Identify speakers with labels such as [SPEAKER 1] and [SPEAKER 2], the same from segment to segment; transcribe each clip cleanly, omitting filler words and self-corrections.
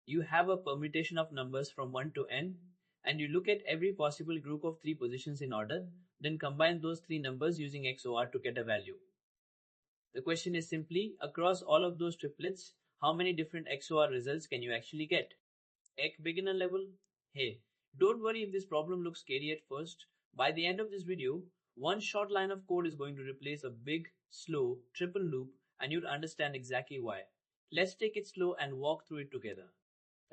[SPEAKER 1] You have a permutation of numbers from 1 to n, and you look at every possible group of 3 positions in order, then combine those 3 numbers using XOR to get a value. The question is simply, across all of those triplets, how many different XOR results can you actually get? At beginner level? Hey, don't worry if this problem looks scary at first. By the end of this video, one short line of code is going to replace a big, slow, triple loop, and you'll understand exactly why. Let's take it slow and walk through it together.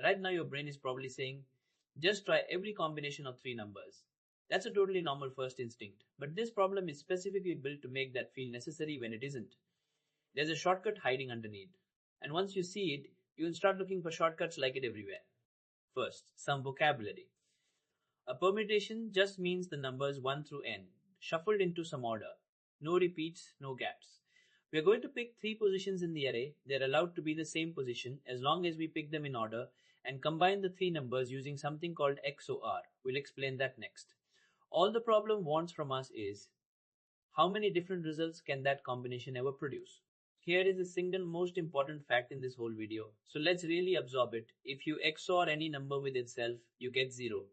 [SPEAKER 1] Right now your brain is probably saying, just try every combination of 3 numbers. That's a totally normal first instinct, but this problem is specifically built to make that feel necessary when it isn't. There's a shortcut hiding underneath, and once you see it, you'll start looking for shortcuts like it everywhere. First, some vocabulary. A permutation just means the numbers 1 through n, shuffled into some order. No repeats, no gaps. We are going to pick 3 positions in the array. They're allowed to be the same position as long as we pick them in order and combine the 3 numbers using something called XOR. We'll explain that next. All the problem wants from us is, how many different results can that combination ever produce? Here is the single most important fact in this whole video, so let's really absorb it. If you XOR any number with itself, you get 0.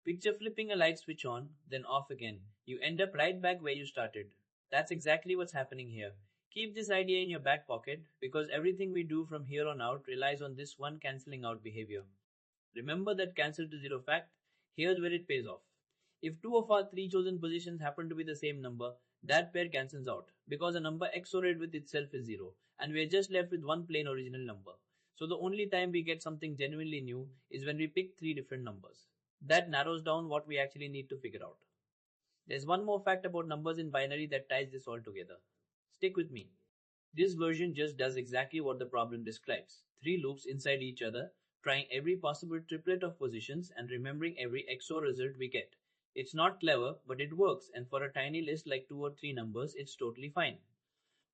[SPEAKER 1] Picture flipping a light switch on, then off again. You end up right back where you started. That's exactly what's happening here. Keep this idea in your back pocket, because everything we do from here on out relies on this one cancelling out behavior. Remember that cancel to 0 fact? Here's where it pays off. If 2 of our 3 chosen positions happen to be the same number, that pair cancels out, because a number XORed with itself is 0, and we are just left with one plain original number. So the only time we get something genuinely new is when we pick 3 different numbers. That narrows down what we actually need to figure out. There's one more fact about numbers in binary that ties this all together. Stick with me. This version just does exactly what the problem describes. 3 loops inside each other, trying every possible triplet of positions and remembering every XOR result we get. It's not clever, but it works, and for a tiny list like 2 or 3 numbers, it's totally fine.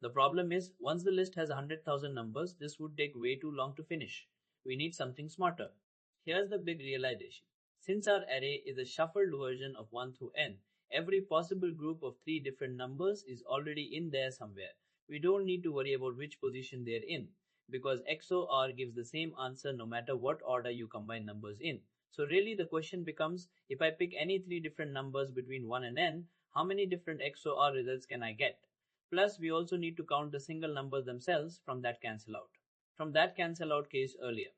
[SPEAKER 1] The problem is, once the list has 100,000 numbers, this would take way too long to finish. We need something smarter. Here's the big realization. Since our array is a shuffled version of 1 through n, every possible group of 3 different numbers is already in there somewhere. We don't need to worry about which position they're in, because XOR gives the same answer no matter what order you combine numbers in. So really the question becomes, if I pick any 3 different numbers between 1 and n, how many different XOR results can I get? Plus we also need to count the single numbers themselves from that cancel out case earlier.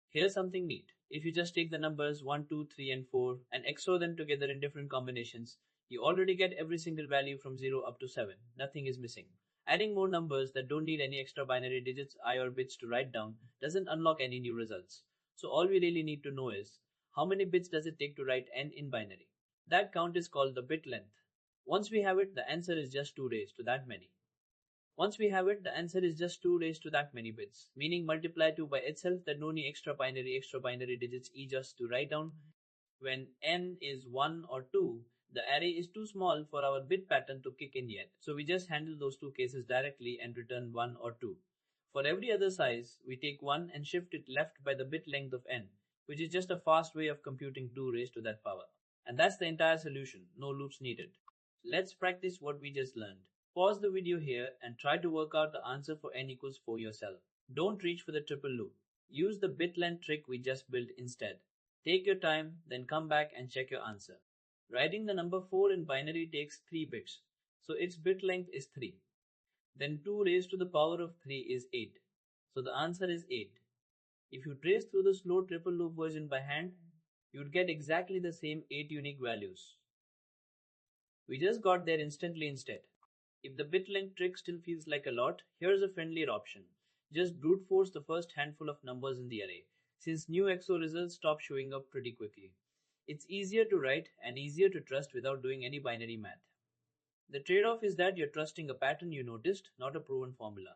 [SPEAKER 1] Here's something neat. If you just take the numbers 1, 2, 3 and 4 and XOR them together in different combinations, you already get every single value from 0 up to 7. Nothing is missing. Adding more numbers that don't need any extra binary digits, I or bits to write down doesn't unlock any new results. So all we really need to know is, how many bits does it take to write n in binary? That count is called the bit length. Once we have it, the answer is just 2 raised to that many. Bits, meaning multiply 2 by itself, that no need extra binary digits just to write down. When n is 1 or 2, the array is too small for our bit pattern to kick in yet, so we just handle those 2 cases directly and return 1 or 2. For every other size, we take 1 and shift it left by the bit length of n, which is just a fast way of computing 2 raised to that power. And that's the entire solution, no loops needed. Let's practice what we just learned. Pause the video here and try to work out the answer for n equals 4 yourself. Don't reach for the triple loop. Use the bit length trick we just built instead. Take your time, then come back and check your answer. Writing the number 4 in binary takes 3 bits, so its bit length is 3. Then 2 raised to the power of 3 is 8, so the answer is 8. If you trace through the slow triple loop version by hand, you'd get exactly the same 8 unique values. We just got there instantly instead. If the bit length trick still feels like a lot, here's a friendlier option. Just brute force the first handful of numbers in the array, since new XOR results stop showing up pretty quickly. It's easier to write and easier to trust without doing any binary math. The trade-off is that you're trusting a pattern you noticed, not a proven formula.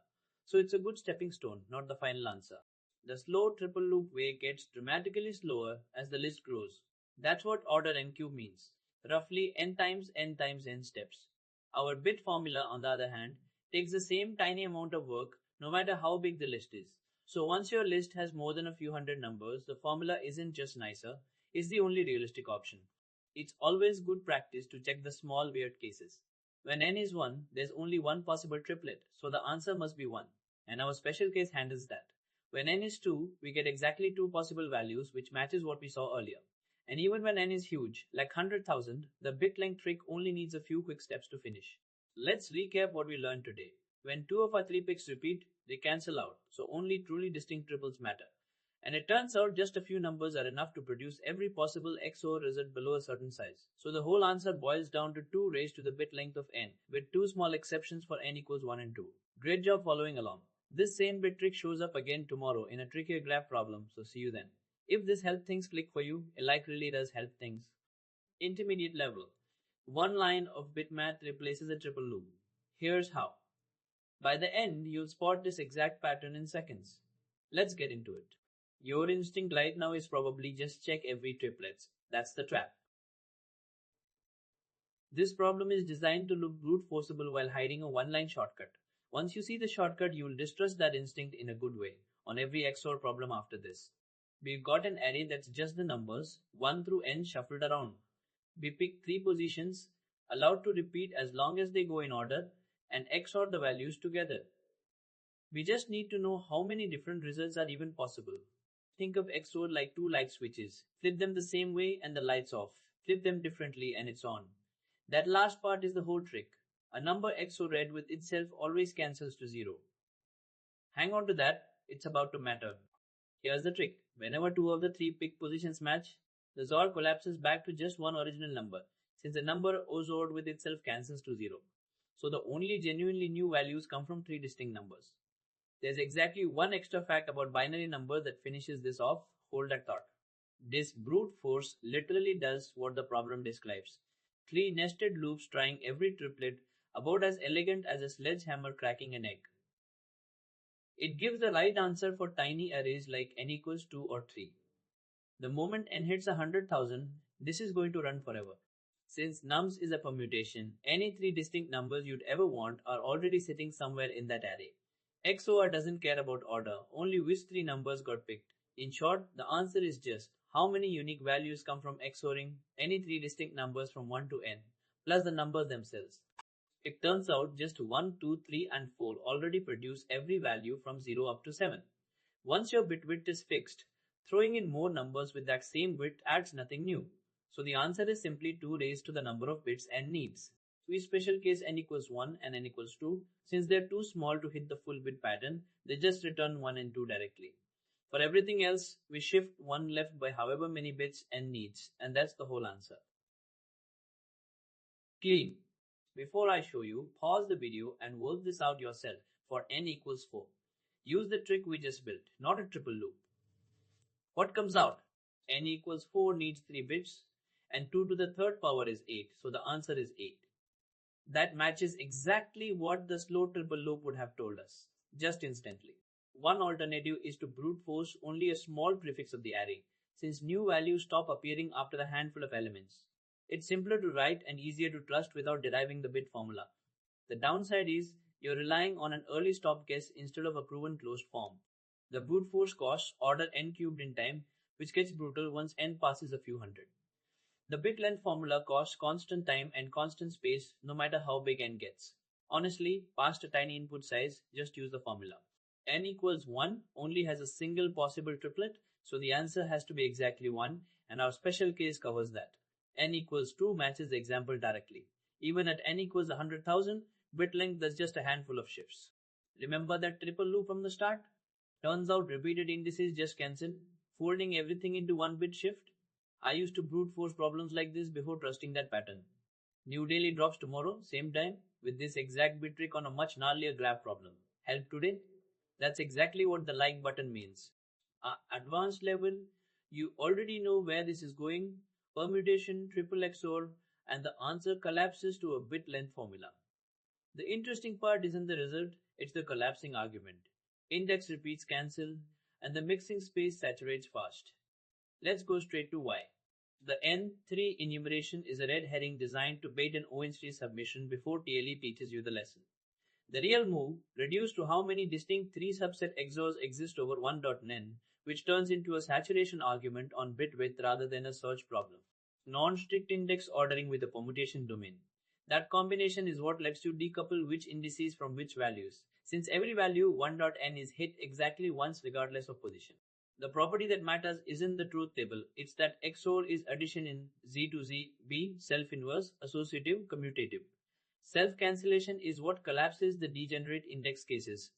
[SPEAKER 1] So it's a good stepping stone, not the final answer. The slow triple loop way gets dramatically slower as the list grows. That's what order n cube means. Roughly n times n times n steps. Our bit formula, on the other hand, takes the same tiny amount of work no matter how big the list is. So once your list has more than a few hundred numbers, the formula isn't just nicer, it's the only realistic option. It's always good practice to check the small weird cases. When n is 1, there's only one possible triplet, so the answer must be 1, and our special case handles that. When n is 2, we get exactly 2 possible values, which matches what we saw earlier. And even when n is huge, like 100,000, the bit length trick only needs a few quick steps to finish. Let's recap what we learned today. When 2 of our 3 picks repeat, they cancel out, so only truly distinct triples matter. And it turns out just a few numbers are enough to produce every possible XOR result below a certain size. So the whole answer boils down to 2 raised to the bit length of n, with 2 small exceptions for n equals 1 and 2. Great job following along. This same bit trick shows up again tomorrow in a trickier graph problem, so see you then. If this helped things click for you, a like really does help things. Intermediate level. One line of bit math replaces a triple loop. Here's how. By the end, you'll spot this exact pattern in seconds. Let's get into it. Your instinct right now is probably just check every triplets. That's the trap. This problem is designed to look brute forceable while hiding a one-line shortcut. Once you see the shortcut, you will distrust that instinct in a good way on every XOR problem after this. We've got an array that's just the numbers 1 through n shuffled around. We pick 3 positions, allowed to repeat as long as they go in order, and XOR the values together. We just need to know how many different results are even possible. Think of XOR like 2 light switches. Flip them the same way and the light's off. Flip them differently and it's on. That last part is the whole trick. A number XORed with itself always cancels to 0. Hang on to that, it's about to matter. Here's the trick. Whenever 2 of the 3 picked positions match, the XOR collapses back to just one original number, since the number XORed with itself cancels to 0. So the only genuinely new values come from 3 distinct numbers. There's exactly one extra fact about binary numbers that finishes this off. Hold that thought. This brute force literally does what the problem describes. 3 nested loops trying every triplet, about as elegant as a sledgehammer cracking an egg. It gives the right answer for tiny arrays like n equals 2 or 3. The moment n hits 100,000, this is going to run forever. Since nums is a permutation, any 3 distinct numbers you'd ever want are already sitting somewhere in that array. XOR doesn't care about order, only which 3 numbers got picked. In short, the answer is just how many unique values come from XORing any 3 distinct numbers from 1 to n, plus the numbers themselves. It turns out just 1, 2, 3 and 4 already produce every value from 0 up to 7. Once your bit width is fixed, throwing in more numbers with that same width adds nothing new. So the answer is simply 2 raised to the number of bits n needs. We special case n equals 1 and n equals 2. Since they're too small to hit the full bit pattern, they just return 1 and 2 directly. For everything else, we shift 1 left by however many bits n needs, and that's the whole answer. Clean. Before I show you, pause the video and work this out yourself for n equals 4. Use the trick we just built, not a triple loop. What comes out? N equals 4 needs 3 bits, and 2 to the third power is 8, so the answer is 8. That matches exactly what the slow triple loop would have told us, just instantly. One alternative is to brute force only a small prefix of the array, since new values stop appearing after a handful of elements. It's simpler to write and easier to trust without deriving the bit formula. The downside is you're relying on an early stop guess instead of a proven closed form. The brute force costs order n cubed in time, which gets brutal once n passes a few hundred. The bit length formula costs constant time and constant space no matter how big n gets. Honestly, past a tiny input size, just use the formula. N equals 1 only has a single possible triplet, so the answer has to be exactly 1, and our special case covers that. N equals 2 matches the example directly. Even at n equals 100,000, bit length does just a handful of shifts. Remember that triple loop from the start? Turns out repeated indices just cancel, folding everything into one bit shift. I used to brute force problems like this before trusting that pattern. New daily drops tomorrow, same time, with this exact bit trick on a much gnarlier graph problem. Help today? That's exactly what the like button means. Advanced level, you already know where this is going, permutation, triple XOR, and the answer collapses to a bit length formula. The interesting part isn't the result, it's the collapsing argument. Index repeats cancel, and the mixing space saturates fast. Let's go straight to why. The N3 enumeration is a red herring designed to bait an ON3 submission before TLE teaches you the lesson. The real move, reduced to how many distinct 3 subset XORs exist over 1.n, which turns into a saturation argument on bit width rather than a search problem. Non-strict index ordering with a permutation domain. That combination is what lets you decouple which indices from which values, since every value 1.n is hit exactly once regardless of position. The property that matters isn't the truth table, it's that XOR is addition in Z to Z, B, self-inverse, associative, commutative. Self-cancellation is what collapses the degenerate index cases.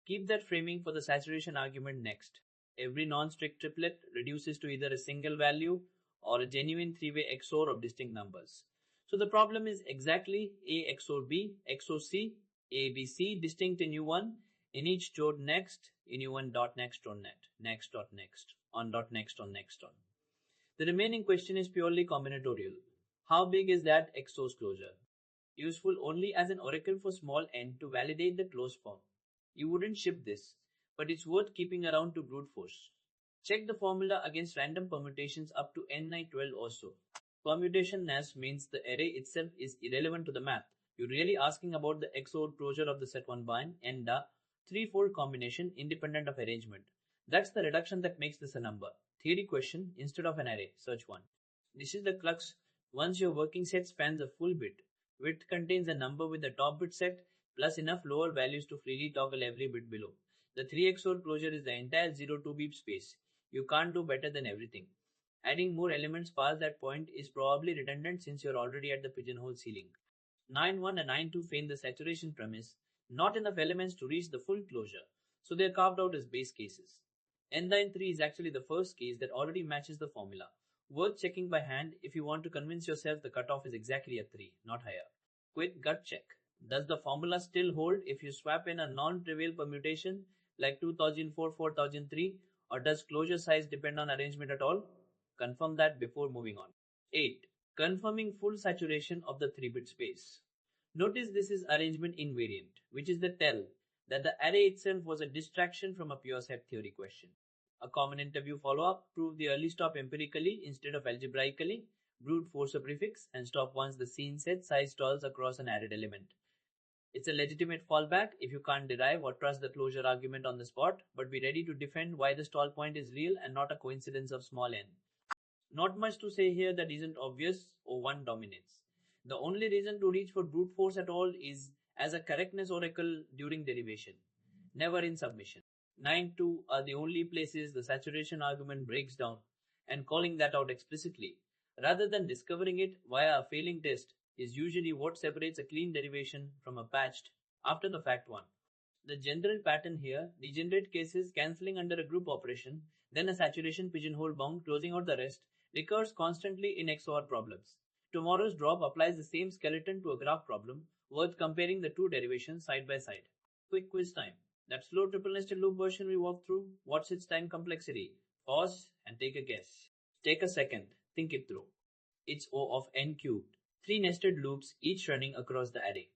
[SPEAKER 1] Keep that framing for the saturation argument next. Every non-strict triplet reduces to either a single value or a genuine three-way XOR of distinct numbers. So the problem is exactly A XOR B, XOR C, A, B, C distinct in U1, in each stored next, in U1 dot next on net, next dot next, on dot next on next on. The remaining question is purely combinatorial. How big is that XOR's closure? Useful only as an oracle for small n to validate the closed form. You wouldn't ship this, but it's worth keeping around to brute force. Check the formula against random permutations up to n-12 or so. Permutation-ness means the array itself is irrelevant to the math. You're really asking about the XOR closure of the set 1 bind and the threefold combination independent of arrangement. That's the reduction that makes this a number. Theory question instead of an array. Search 1. This is the crux. Once your working set spans a full bit, width contains a number with the top bit set plus enough lower values to freely toggle every bit below. The 3 XOR closure is the entire 0-2 beep space. You can't do better than everything. Adding more elements past that point is probably redundant since you're already at the pigeonhole ceiling. 9.1 and 9.2 feign the saturation premise, not enough elements to reach the full closure, so they're carved out as base cases. N9.3 is actually the first case that already matches the formula. Worth checking by hand if you want to convince yourself the cutoff is exactly a 3, not higher. Quick gut check. Does the formula still hold if you swap in a non-trivial permutation like 2004-4003, or does closure size depend on arrangement at all? Confirm that before moving on. 8. Confirming full saturation of the 3-bit space. Notice this is arrangement invariant, which is the tell that the array itself was a distraction from a pure set theory question. A common interview follow-up proved the early stop empirically instead of algebraically, brute force a prefix, and stop once the scene set size stalls across an added element. It's a legitimate fallback if you can't derive or trust the closure argument on the spot, but be ready to defend why the stall point is real and not a coincidence of small n. Not much to say here that isn't obvious or one dominates. The only reason to reach for brute force at all is as a correctness oracle during derivation, never in submission. 9.2 are the only places the saturation argument breaks down, and calling that out explicitly, rather than discovering it via a failing test, is usually what separates a clean derivation from a patched, after the fact one. The general pattern here, degenerate cases cancelling under a group operation, then a saturation pigeonhole bound closing out the rest, recurs constantly in XOR problems. Tomorrow's drop applies the same skeleton to a graph problem, worth comparing the two derivations side by side. Quick quiz time. That slow triple nested loop version we walked through, what's its time complexity? Pause and take a guess. Take a second, think it through. It's O of n cubed. 3 nested loops, each running across the array.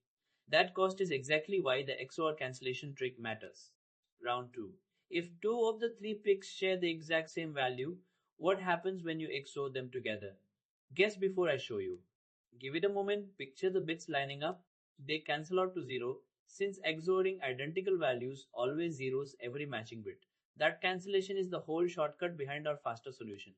[SPEAKER 1] That cost is exactly why the XOR cancellation trick matters. Round 2. If 2 of the 3 picks share the exact same value, what happens when you XOR them together? Guess before I show you. Give it a moment, picture the bits lining up. They cancel out to 0, since XORing identical values always zeros every matching bit. That cancellation is the whole shortcut behind our faster solution.